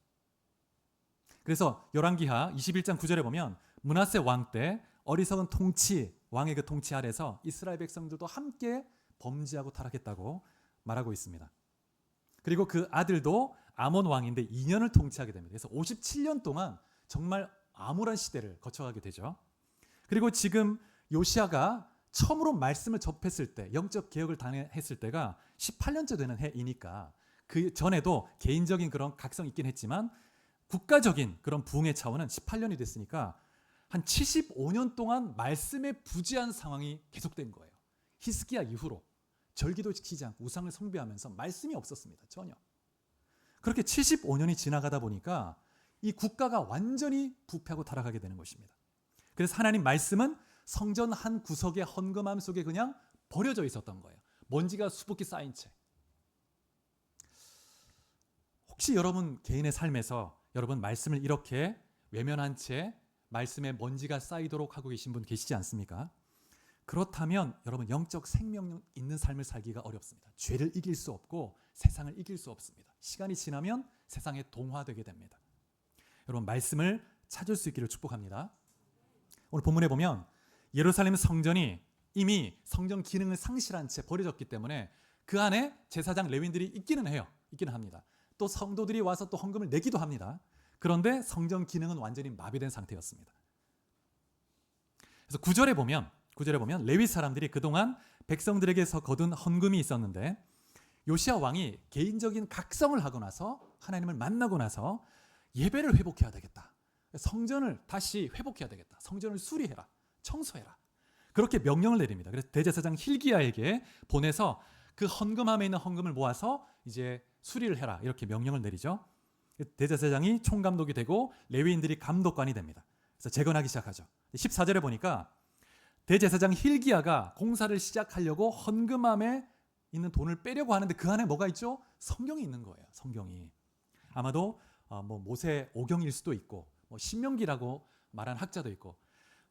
그래서 열왕기하 21장 9절에 보면 므낫세 왕 때 어리석은 통치, 왕의 그 통치 아래서 이스라엘 백성들도 함께 범죄하고 타락했다고 말하고 있습니다. 그리고 그 아들도 아몬 왕인데 2년을 통치하게 됩니다. 그래서 57년 동안 정말 암울한 시대를 거쳐가게 되죠. 그리고 지금 요시야가 처음으로 말씀을 접했을 때, 영적 개혁을 당했을 때가 18년째 되는 해이니까 그 전에도 개인적인 그런 각성이 있긴 했지만 국가적인 그런 부흥의 차원은 18년이 됐으니까 한 75년 동안 말씀에 부재한 상황이 계속된 거예요. 히스기야 이후로 절기도 지키지 않고 우상을 숭배하면서 말씀이 없었습니다. 전혀. 그렇게 75년이 지나가다 보니까 이 국가가 완전히 부패하고 타락하게 되는 것입니다. 그래서 하나님 말씀은 성전 한 구석의 헌금함 속에 그냥 버려져 있었던 거예요. 먼지가 수북히 쌓인 채. 혹시 여러분 개인의 삶에서 여러분 말씀을 이렇게 외면한 채 말씀에 먼지가 쌓이도록 하고 계신 분 계시지 않습니까? 그렇다면 여러분 영적 생명 있는 삶을 살기가 어렵습니다. 죄를 이길 수 없고 세상을 이길 수 없습니다. 시간이 지나면 세상에 동화되게 됩니다. 여러분 말씀을 찾을 수 있기를 축복합니다. 오늘 본문에 보면 예루살렘 성전이 이미 성전 기능을 상실한 채 버려졌기 때문에 그 안에 제사장 레위인들이 있기는 해요. 있기는 합니다. 또 성도들이 와서 또 헌금을 내기도 합니다. 그런데 성전 기능은 완전히 마비된 상태였습니다. 그래서 9절에 보면 레위 사람들이 그동안 백성들에게서 거둔 헌금이 있었는데 요시야 왕이 개인적인 각성을 하고 나서 하나님을 만나고 나서 예배를 회복해야 되겠다. 성전을 다시 회복해야 되겠다. 성전을 수리해라. 청소해라. 그렇게 명령을 내립니다. 그래서 대제사장 힐기야에게 보내서 그 헌금함에 있는 헌금을 모아서 이제 수리를 해라. 이렇게 명령을 내리죠. 대제사장이 총감독이 되고 레위인들이 감독관이 됩니다. 그래서 재건하기 시작하죠. 14절에 보니까 대제사장 힐기야가 공사를 시작하려고 헌금함에 있는 돈을 빼려고 하는데 그 안에 뭐가 있죠? 성경이 있는 거예요. 성경이. 아마도 모세 오경일 수도 있고 신명기라고 말한 학자도 있고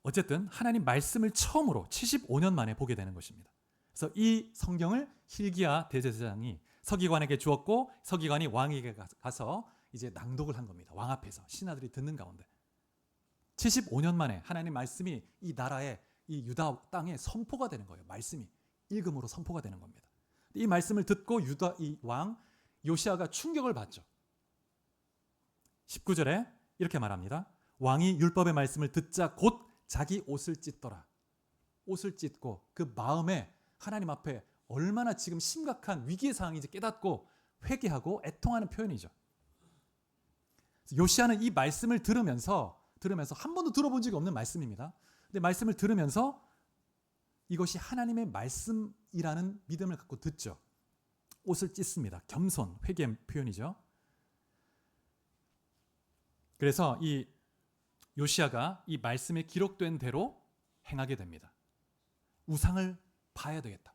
어쨌든 하나님 말씀을 처음으로 75년 만에 보게 되는 것입니다. 그래서 이 성경을 힐기야 대제사장이 서기관에게 주었고 서기관이 왕에게 가서 이제 낭독을 한 겁니다. 왕 앞에서 신하들이 듣는 가운데 75년 만에 하나님 말씀이 이 나라에 이 유다 땅에 선포가 되는 거예요. 말씀이 일금으로 선포가 되는 겁니다. 이 말씀을 듣고 유다 이 왕 요시야가 충격을 받죠. 19절에 이렇게 말합니다. 왕이 율법의 말씀을 듣자 곧 자기 옷을 찢더라. 옷을 찢고 그 마음에 하나님 앞에 얼마나 지금 심각한 위기의 상황인지 깨닫고 회개하고 애통하는 표현이죠. 요시야는 이 말씀을 들으면서 한 번도 들어본 적이 없는 말씀입니다. 근데 말씀을 들으면서 이것이 하나님의 말씀이라는 믿음을 갖고 듣죠. 옷을 찢습니다. 겸손, 회개 표현이죠. 그래서 이 요시야가 이 말씀에 기록된 대로 행하게 됩니다. 우상을 봐야 되겠다.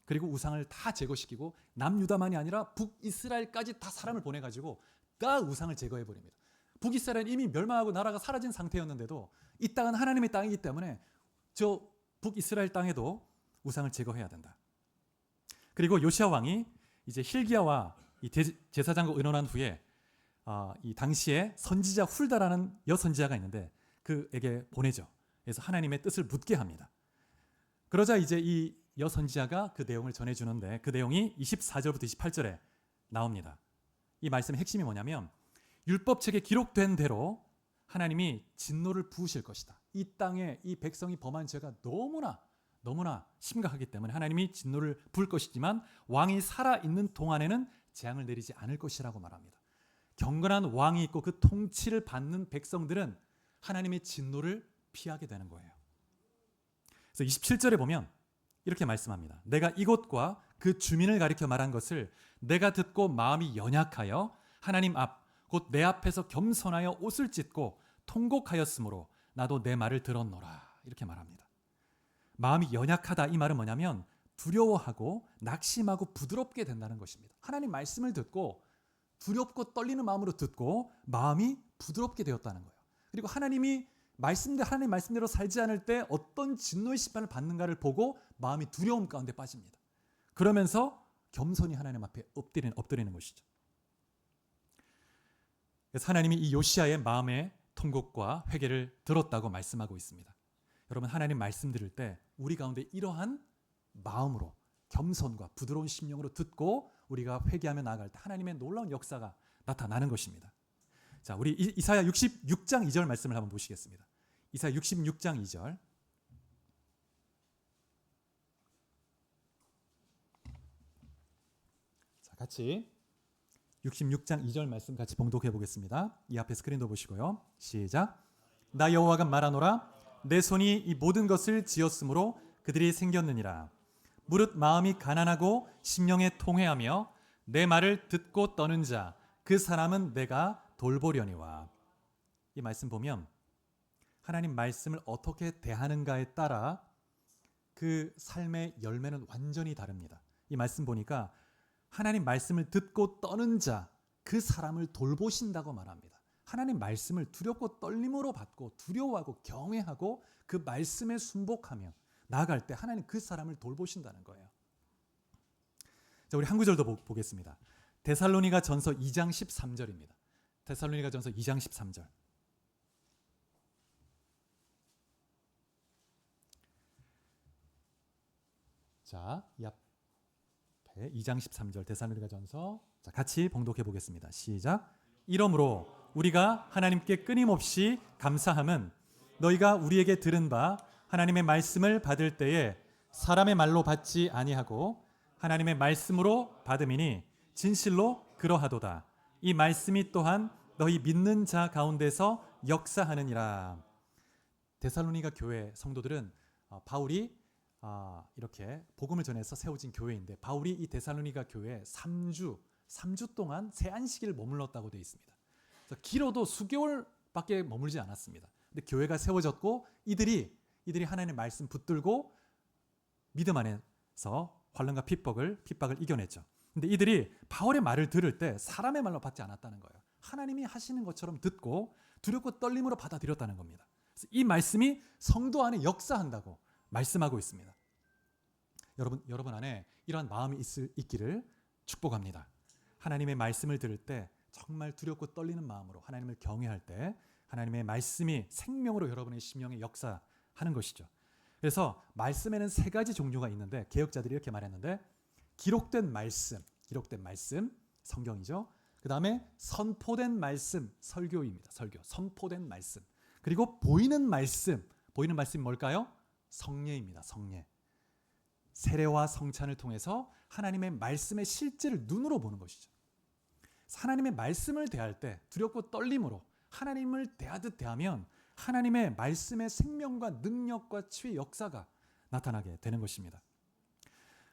그리고 우상을 다 제거시키고 남유다만이 아니라 북이스라엘까지 다 사람을 보내가지고 다 우상을 제거해버립니다. 북이스라엘은 이미 멸망하고 나라가 사라진 상태였는데도 이 땅은 하나님의 땅이기 때문에 저 북이스라엘 땅에도 우상을 제거해야 된다. 그리고 요시야 왕이 이제 hil기야와 이 제사장과 의논한 후에 이 당시에 선지자 훌다라는 여선지자가 있는데 그에게 보내죠. 그래서 하나님의 뜻을 묻게 합니다. 그러자 이제 이 여선지자가 그 내용을 전해주는데 그 내용이 24절부터 28절에 나옵니다. 이 말씀의 핵심이 뭐냐면 율법책에 기록된 대로 하나님이 진노를 부으실 것이다. 이 땅에 이 백성이 범한 죄가 너무나 심각하기 때문에 하나님이 진노를 부을 것이지만 왕이 살아있는 동안에는 재앙을 내리지 않을 것이라고 말합니다. 경건한 왕이 있고 그 통치를 받는 백성들은 하나님의 진노를 피하게 되는 거예요. 그래서 27절에 보면 이렇게 말씀합니다. 내가 이곳과 그 주민을 가리켜 말한 것을 내가 듣고 마음이 연약하여 하나님 앞 곧 내 앞에서 겸손하여 옷을 찢고 통곡하였으므로 나도 내 말을 들었노라. 이렇게 말합니다. 마음이 연약하다 이 말은 뭐냐면 두려워하고 낙심하고 부드럽게 된다는 것입니다. 하나님 말씀을 듣고 두렵고 떨리는 마음으로 듣고 마음이 부드럽게 되었다는 거예요. 그리고 하나님 말씀대로 살지 않을 때 어떤 진노의 심판을 받는가를 보고 마음이 두려움 가운데 빠집니다. 그러면서 겸손히 하나님 앞에 엎드리는 것이죠. 그래서 하나님이 이 요시야의 마음의 통곡과 회개를 들었다고 말씀하고 있습니다. 여러분, 하나님 말씀 들을 때 우리 가운데 이러한 마음으로 겸손과 부드러운 심령으로 듣고 우리가 회개하며 나아갈 때 하나님의 놀라운 역사가 나타나는 것입니다. 자, 우리 이사야 66장 2절 말씀을 한번 보시겠습니다. 이사야 66장 2절. 자, 같이 66장 2절 말씀 같이 봉독해 보겠습니다. 이 앞에 스크린도 보시고요. 시작. 나 여호와가 말하노라. 내 손이 이 모든 것을 지었으므로 그들이 생겼느니라. 무릇 마음이 가난하고 심령에 통회하며 내 말을 듣고 떠는 자 그 사람은 내가 돌보려니와. 이 말씀 보면 하나님 말씀을 어떻게 대하는가에 따라 그 삶의 열매는 완전히 다릅니다. 이 말씀 보니까 하나님 말씀을 듣고 떠는 자 그 사람을 돌보신다고 말합니다. 하나님 말씀을 두렵고 떨림으로 받고 두려워하고 경외하고 그 말씀에 순복하며 나아갈 때 하나님 그 사람을 돌보신다는 거예요. 자, 우리 한 구절도 보겠습니다. 데살로니가 전서 2장 13절입니다. 데살로니가 전서 2장 13절. 자, 이 앞에 2장 13절 데살로니가 전서, 자, 같이 봉독해 보겠습니다. 시작. 이러므로 우리가 하나님께 끊임없이 감사함은 너희가 우리에게 들은 바 하나님의 말씀을 받을 때에 사람의 말로 받지 아니하고 하나님의 말씀으로 받음이니 진실로 그러하도다. 이 말씀이 또한 너희 믿는 자 가운데서 역사하느니라. 데살로니가 교회 성도들은 바울이 이렇게 복음을 전해서 세워진 교회인데 바울이 이 데살로니가 교회에 3주 동안 새 안식일을 머물렀다고 되어 있습니다. 그래서 길어도 수개월밖에 머물지 않았습니다. 근데 교회가 세워졌고 이들이 하나님의 말씀 붙들고 믿음 안에서 환난과 핍박을 이겨냈죠. 근데 이들이 바울의 말을 들을 때 사람의 말로 받지 않았다는 거예요. 하나님이 하시는 것처럼 듣고 두렵고 떨림으로 받아들였다는 겁니다. 그래서 이 말씀이 성도 안에 역사한다고 말씀하고 있습니다. 여러분 안에 이러한 마음이 있기를 축복합니다. 하나님의 말씀을 들을 때 정말 두렵고 떨리는 마음으로 하나님을 경외할 때 하나님의 말씀이 생명으로 여러분의 심령에 역사하는 것이죠. 그래서 말씀에는 세 가지 종류가 있는데 개혁자들이 이렇게 말했는데 기록된 말씀 성경이죠. 그 다음에 선포된 말씀 설교입니다. 선포된 말씀. 그리고 보이는 말씀이 뭘까요? 성례입니다. 성례. 세례와 성찬을 통해서 하나님의 말씀의 실제를 눈으로 보는 것이죠. 하나님의 말씀을 대할 때 두렵고 떨림으로 하나님을 대하듯 대하면 하나님의 말씀의 생명과 능력과 치유의 역사가 나타나게 되는 것입니다.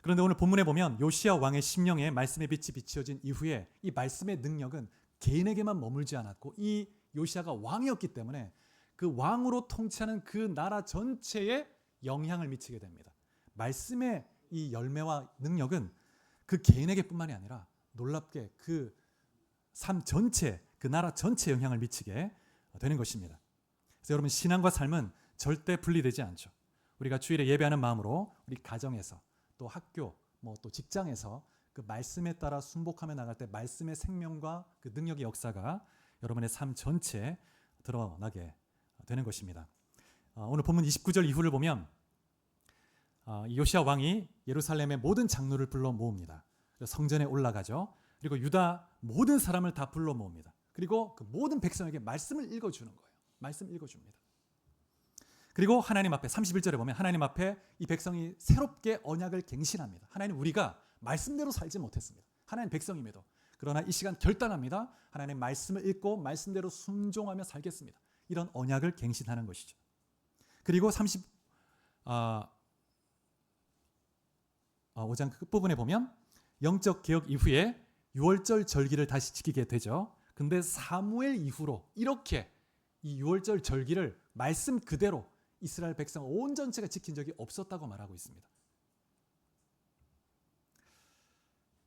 그런데 오늘 본문에 보면 요시야 왕의 심령에 말씀의 빛이 비추어진 이후에 이 말씀의 능력은 개인에게만 머물지 않았고 이 요시야가 왕이었기 때문에 그 왕으로 통치하는 그 나라 전체에 영향을 미치게 됩니다. 말씀의 이 열매와 능력은 그 개인에게뿐만이 아니라 놀랍게 그 삶 전체, 그 나라 전체에 영향을 미치게 되는 것입니다. 그래서 여러분 신앙과 삶은 절대 분리되지 않죠. 우리가 주일에 예배하는 마음으로 우리 가정에서 또 학교, 또 직장에서 그 말씀에 따라 순복하며 나갈 때 말씀의 생명과 그 능력의 역사가 여러분의 삶 전체에 드러나게 되는 것입니다. 오늘 본문 29절 이후를 보면 요시야 왕이 예루살렘의 모든 장로를 불러 모읍니다. 성전에 올라가죠. 그리고 유다 모든 사람을 다 불러 모읍니다. 그리고 그 모든 백성에게 말씀을 읽어주는 거예요. 말씀 읽어줍니다. 그리고 하나님 앞에 31절에 보면 하나님 앞에 이 백성이 새롭게 언약을 갱신합니다. 하나님 우리가 말씀대로 살지 못했습니다. 하나님 백성임에도. 그러나 이 시간 결단합니다. 하나님 말씀을 읽고 말씀대로 순종하며 살겠습니다. 이런 언약을 갱신하는 것이죠. 그리고 5장 끝부분에 보면 영적 개혁 이후에 6월절 절기를 다시 지키게 되죠. 근데 사무엘 이후로 이렇게 이 6월절 절기를 말씀 그대로 이스라엘 백성 온 전체가 지킨 적이 없었다고 말하고 있습니다.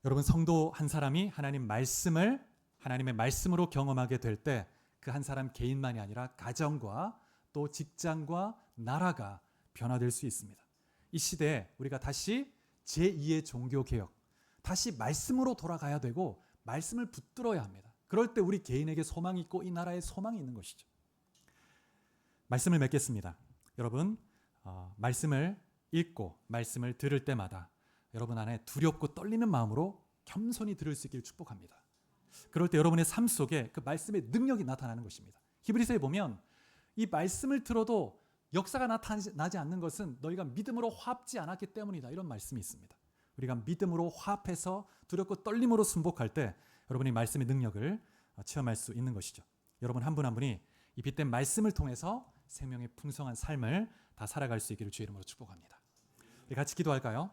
여러분 성도 한 사람이 하나님의 말씀으로 경험하게 될 때 그 한 사람 개인만이 아니라 가정과 또 직장과 나라가 변화될 수 있습니다. 이 시대에 우리가 다시 제2의 종교개혁, 다시 말씀으로 돌아가야 되고 말씀을 붙들어야 합니다. 그럴 때 우리 개인에게 소망이 있고 이 나라에 소망이 있는 것이죠. 말씀을 맺겠습니다. 여러분 말씀을 읽고 말씀을 들을 때마다 여러분 안에 두렵고 떨리는 마음으로 겸손히 들을 수 있기를 축복합니다. 그럴 때 여러분의 삶 속에 그 말씀의 능력이 나타나는 것입니다. 히브리서에 보면 이 말씀을 들어도 역사가 나타나지 않는 것은 너희가 믿음으로 화합지 않았기 때문이다. 이런 말씀이 있습니다. 우리가 믿음으로 화합해서 두렵고 떨림으로 순복할 때 여러분이 말씀의 능력을 체험할 수 있는 것이죠. 여러분 한 분 한 분이 이 빛된 말씀을 통해서 생명의 풍성한 삶을 다 살아갈 수 있기를 주의 이름으로 축복합니다. 우리 같이 기도할까요?